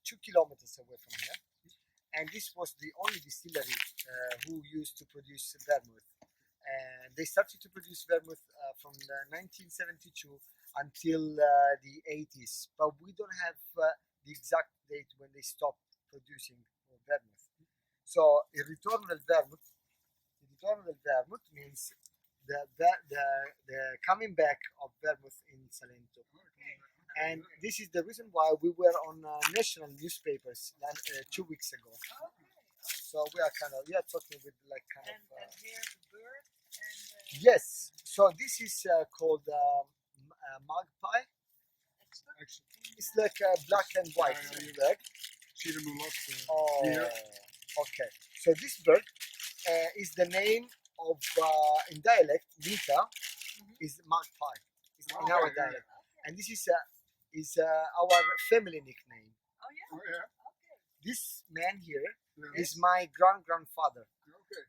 2 kilometers away from here, and this was the only distillery who used to produce vermouth. And they started to produce vermouth from 1972 until the 80s, but we don't have the exact date when they stopped producing vermouth. So il ritorno del vermouth means the coming back of vermouth in Salento. And this is the reason why we were on national newspapers 2 weeks ago. So we are talking with like kind and here the bird. Yes. So this is called magpie. It's like a black and white bird. See them a lot here. Okay. So this bird is the name of in dialect Mita is magpie. It's in our dialect, and this is our family nickname. Oh yeah. Oh yeah. Okay. This man here is my grandfather. Okay.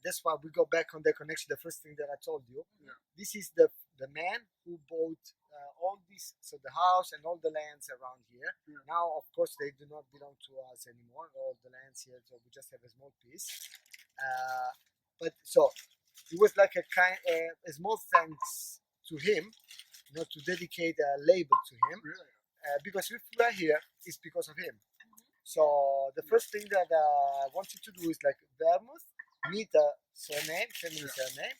That's why we go back on the connection. The first thing that I told you. Yeah. This is the man who bought all this, so the house and all the lands around here. Yeah. Now, of course, they do not belong to us anymore. All the lands here, so we just have a small piece. But so it was like a small thanks to him, to dedicate a label to him. Really? Because if we are here, it's because of him. So the first thing that I wanted to do is like vermouth, Mita surname, family surname,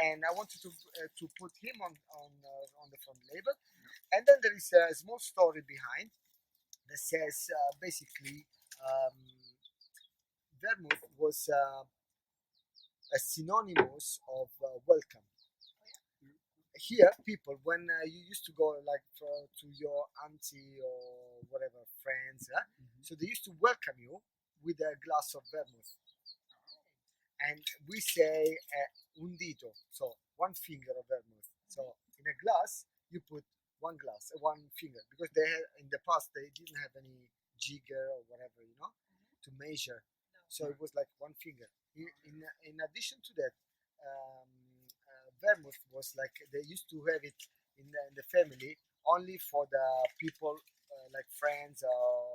and I wanted to put him on the front label. And then there is a small story behind that says basically vermouth was a synonymous of welcome. Here, people, when you used to go like to your auntie or whatever friends, so they used to welcome you with a glass of vermouth, and we say un dito, so one finger of vermouth. So in a glass, you put one finger, because they had, in the past they didn't have any jigger or whatever, to measure. So it was like one finger. In addition to that. Vermouth was like they used to have it in the family only for the people like friends or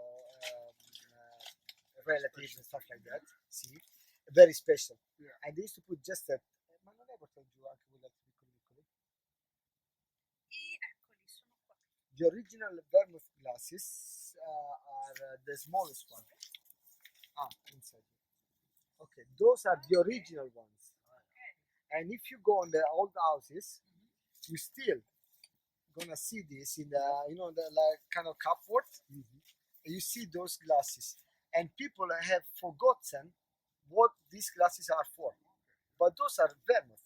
relatives and stuff like that. See, very special. Yeah. And they used to put just that. Ma non è portato giù anche quella piccoli? Eccoli, sono qua. The original vermouth glasses are the smallest one. Inside. Okay, those are the original ones. And if you go on the old houses, you still gonna see this in the the like kind of cupboard. You see those glasses, and people have forgotten what these glasses are for. But those are vermouth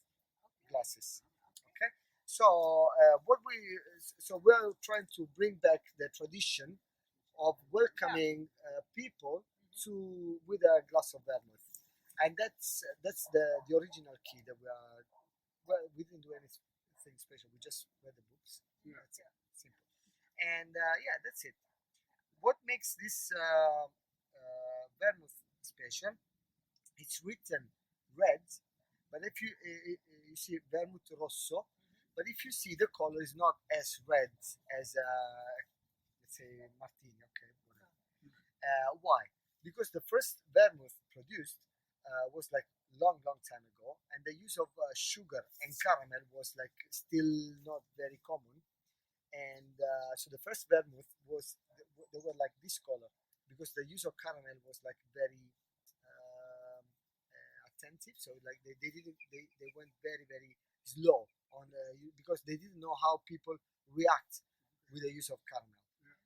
glasses. Okay, so we are trying to bring back the tradition of welcoming people with a glass of vermouth. And that's the original key that we didn't do anything special. We just read the books. Yeah. That's it. Simple. And that's it. What makes this vermouth special? It's written red, but if you see vermouth rosso, but if you see the color is not as red as let's say martini. Okay. Why? Because the first vermouth produced was like long time ago, and the use of sugar and caramel was like still not very common, and so the first vermouth they were like this color, because the use of caramel was like very attentive, so like they went very slow on because they didn't know how people react with the use of caramel.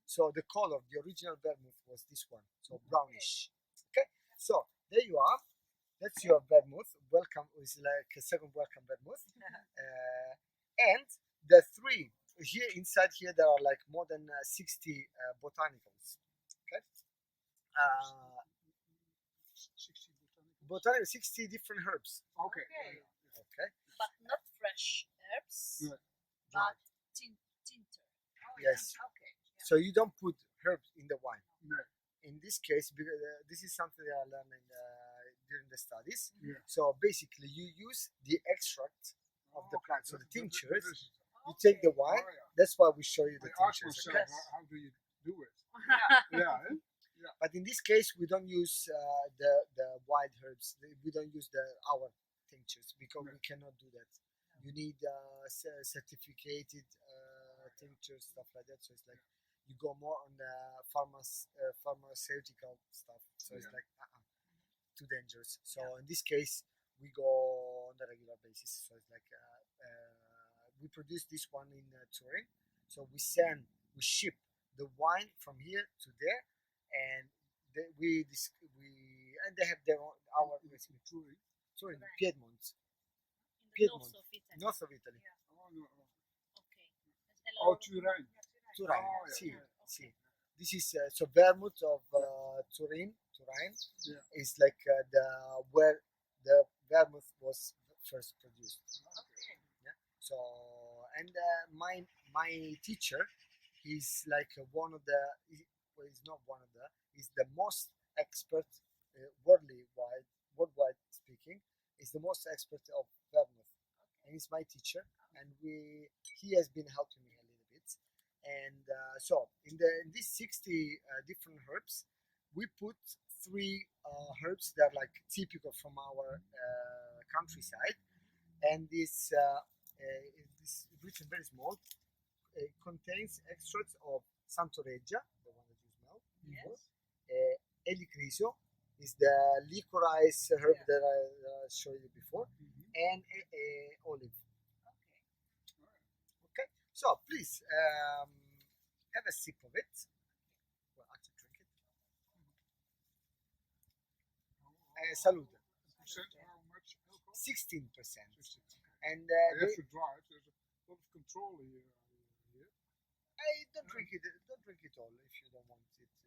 So the color, the original vermouth was this one, so brownish. Okay, so there you are. That's your vermouth. Welcome is like a second welcome vermouth. And the three here inside here there are like more than 60 botanicals. Okay. 60 different herbs. Okay. Okay. But not fresh herbs, but tincture. Yes. Okay. Yeah. So you don't put herbs in the wine. No. In this case, because this is something that I learned during the studies. Yeah. So basically, you use the extract of the plant, so the tinctures. You Okay. take the wine. Oh, yeah. That's why we show you the I asked tinctures. myself, Okay? how do you do it? Yeah. Yeah. Yeah. But in this case, we don't use the wild herbs. We don't use our tinctures because we cannot do that. You need certificated tinctures, stuff like that. So it's like you go more on the pharmaceutical stuff. So it's like too dangerous. So in this case, we go on the regular basis. So it's like we produce this one in Turin. So we ship the wine from here to there, and and they have their own our recipe. Turin, Right. Piedmont, In the north of Italy. north of Italy. Yeah. Oh, no. Okay. Oh, Turin. Turin, Oh, yeah. sì, Okay. sì. This is so vermouth of Turin Yeah. is like where the vermouth was first produced. Okay. Yeah. So and my teacher, he's like one of the. Well, he's not one of the. He's the most expert worldwide speaking. He's the most expert of vermouth, and he's my teacher. And he has been helping me a little bit. And so in these 60 different herbs, we put three herbs that are like typical from our countryside, and this is written very small. Contains extracts of Santoreggia, the one that you smell. Yes. Elicriso is the licorice herb Yeah. that I showed you before, and olive. Okay. Okay, so please have a sip of it. Well, actually, drink it. Salute. Percent, how much alcohol? 16%. 16. And I have to drive. There's a lot of control here. don't drink it. Don't drink it all if you don't want it too much.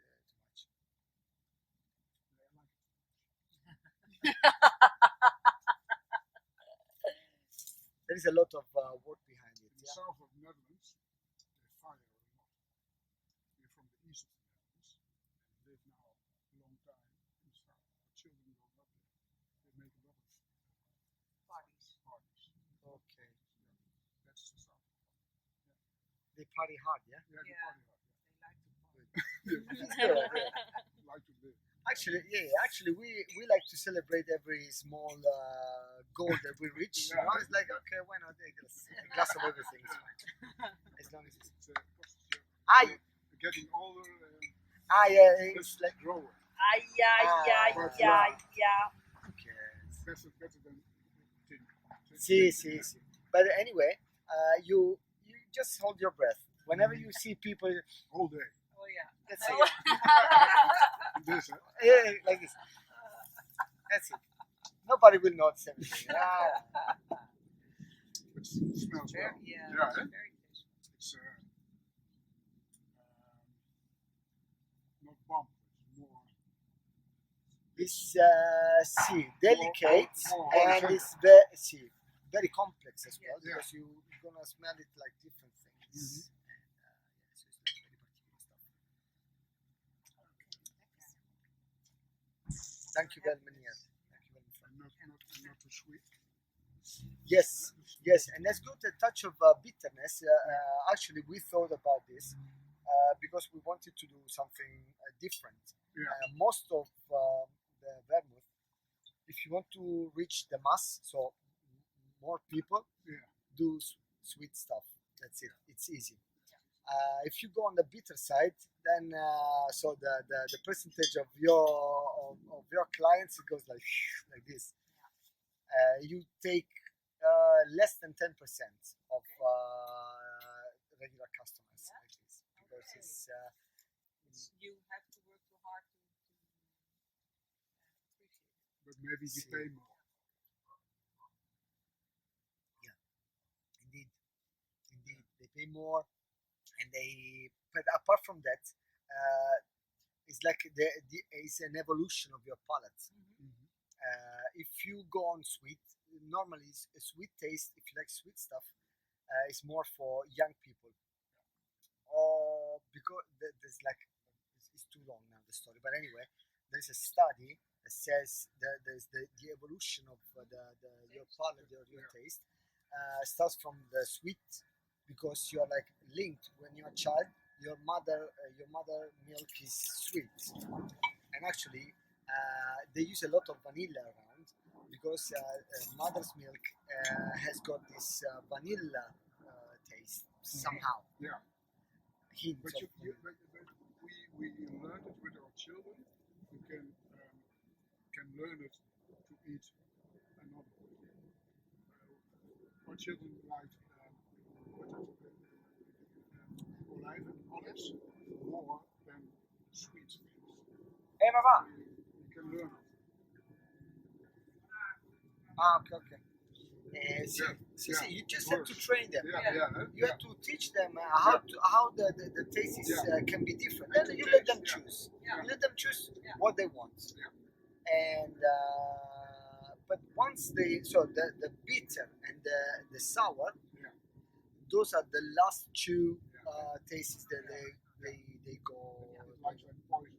There is a lot of work behind it. In the Yeah? south of the Netherlands, they fire a lot. We're from the east of the Netherlands. They live now a long time in the south. The children grow up there. They make a lot of Parties. Okay. That's the south. They party hard, yeah? Yeah, they Yeah. party hard. They like to party. It's good, yeah. Like to live. Actually, we like to celebrate every small goal that we reach. You know, it's like okay, why not a glass of everything? Is fine. As long as it's It's getting older yeah, it's like growing. Yeah. okay. Better than tin. See. But anyway, you just hold your breath. Whenever you see people, All day. Oh yeah. that's it. This, huh? Yeah, like this. That's it. Nobody will notice anything. It smells well. Yeah. Yeah, eh? Very tasty. It's not bump. It's more. It's delicate More and horizontal. it's very complex as well Yeah. because you're gonna smell it like different things. And, so it's like very particular stuff. Thank you very much. And not too sweet. Yes, and let's go to a touch of bitterness. Actually, we thought about this because we wanted to do something different. Yeah. Most of the vermouth, if you want to reach the mass, so more people, Yeah. do sweet stuff. That's it. It's easy. If you go on the bitter side, then so the percentage of your clients, it goes like this. You take less than 10% of regular customers like this because it's You have to work too hard to appreciate it. But maybe we See. pay more. indeed they pay more, and but apart from that, it's like it's an evolution of your palate. If you go on sweet, normally a sweet taste, if you like sweet stuff, is more for young people. Or because there's like it's too long now the story, but anyway, there's a study that says that there's the evolution of your palate or your taste starts from the sweet because you're like linked when you're a child. your mother milk is sweet, and actually they use a lot of vanilla around because mother's milk has got this vanilla taste somehow. Yeah. Hint But, of we learned it with our children. You can learn it to eat another way. Our children like olives more than sweet things. Hey, Baba. You can learn it. Ah, okay. See, Yeah, see, yeah, see, you just it have to works. train them. Yeah. You have to teach them how the taste is, Yeah. can be different. And Then to you let taste, them yeah. choose. Yeah. You let them choose Yeah. what they want. Yeah. And but once the bitter and the sour, Yeah. those are the last two tastes that they go. Like poison.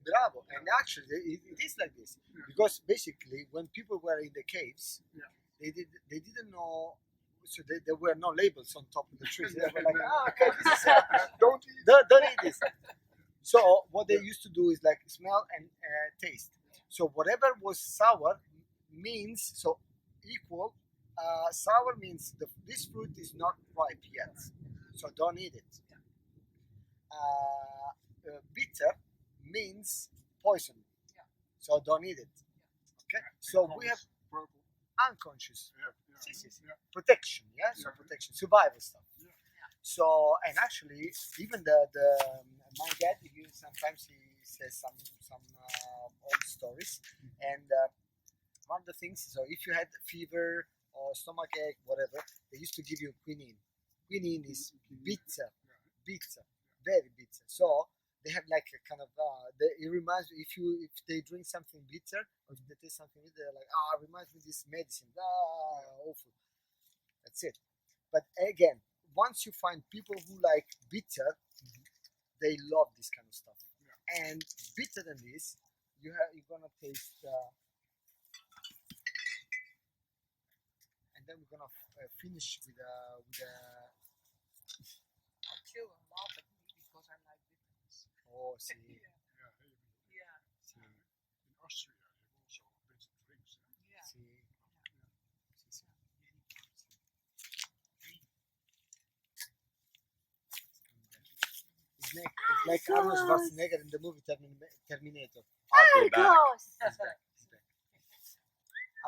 Bravo. And actually, it is like this Yeah. because basically, when people were in the caves, Yeah. they didn't know. So there were no labels on top of the trees. They were like, okay, this is Don't eat. don't eat this. So what they used to do is like smell and taste. So whatever was sour means so equal. Sour means this fruit is not ripe yet, so don't eat it. Bitter means poison, so don't eat it. Okay, so we have Purple. unconscious Yeah. protection, so Yeah. protection, survival stuff. Yeah. So and actually, even the my dad, sometimes he says some old stories, and one of the things. So if you had fever or stomachache, whatever, they used to give you quinine. Quinine is bitter, very bitter. So they have like a kind of it reminds you if they drink something bitter or if they taste something bitter, they're like it reminds me of this medicine. Awful. That's it. But again, once you find people who like bitter, they love this kind of stuff. Yeah. And bitter than this, you're gonna taste. And then we're gonna finish with a. My children laugh at me because I like bitterness. Oh, see. Yeah. Yeah. In Austria, you have also bitter drinks. Yeah. See. It's like Arnold Schwarzenegger in the movie Terminator. Argos! He's back.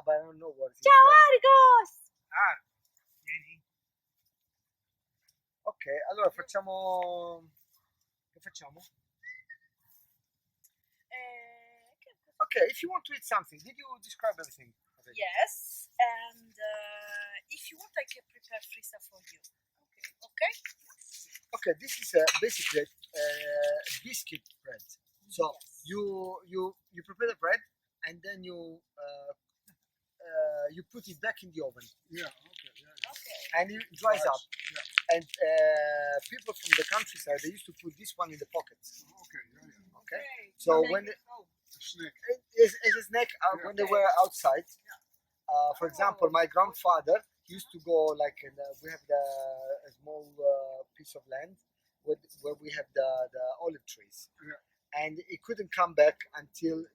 But I don't know what he's Ciao like. Argos! Vieni. Ok, allora facciamo. Che facciamo? Okay, if you want to eat something, did you describe everything? already? Yes, and if you want, I can prepare frisa for you. Okay. Okay, this is basically biscuit bread. So Yes. you prepare the bread and then you put it back in the oven Yeah. Okay. Yeah. Okay. and it dries up. Yeah. And people from the countryside they used to put this one in the pockets. Okay. Yeah. Okay, Okay. so Take when it home. A snack. as a snack when they Okay. were outside. For example, my grandfather used to go like we have a small piece of land where we have the olive trees, and he couldn't come back until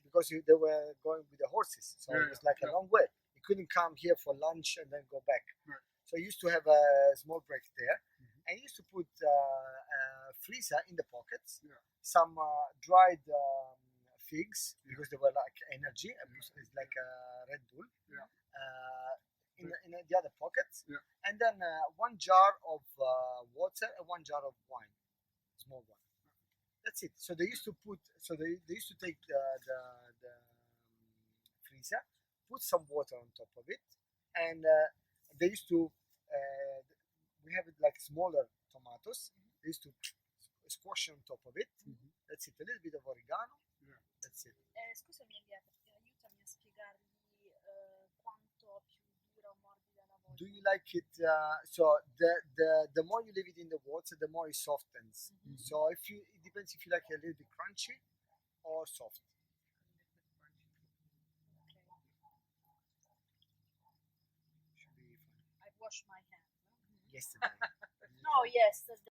because they were going with the horses, so it was like a long way. He couldn't come here for lunch and then go back. Right. So he used to have a small break there, and he used to put freezer in the pockets, some dried figs because they were like energy, it's like a Red Bull. In the other pockets, and then one jar of water and one jar of wine, small one. That's it. So they used to put. So they used to take the freezer, put some water on top of it, and they used to. We have it like smaller tomatoes. They used to squash on top of it. That's it. A little bit of oregano. That's it. Scusami Elia, aiutami a spiegargli quanto più dura o morbida la voglio. Do you like it? So the more you leave it in the water, the more it softens. So it depends if you like it a little bit crunchy or soft. Should be fine. I wash my hands. Yesterday. No, yesterday.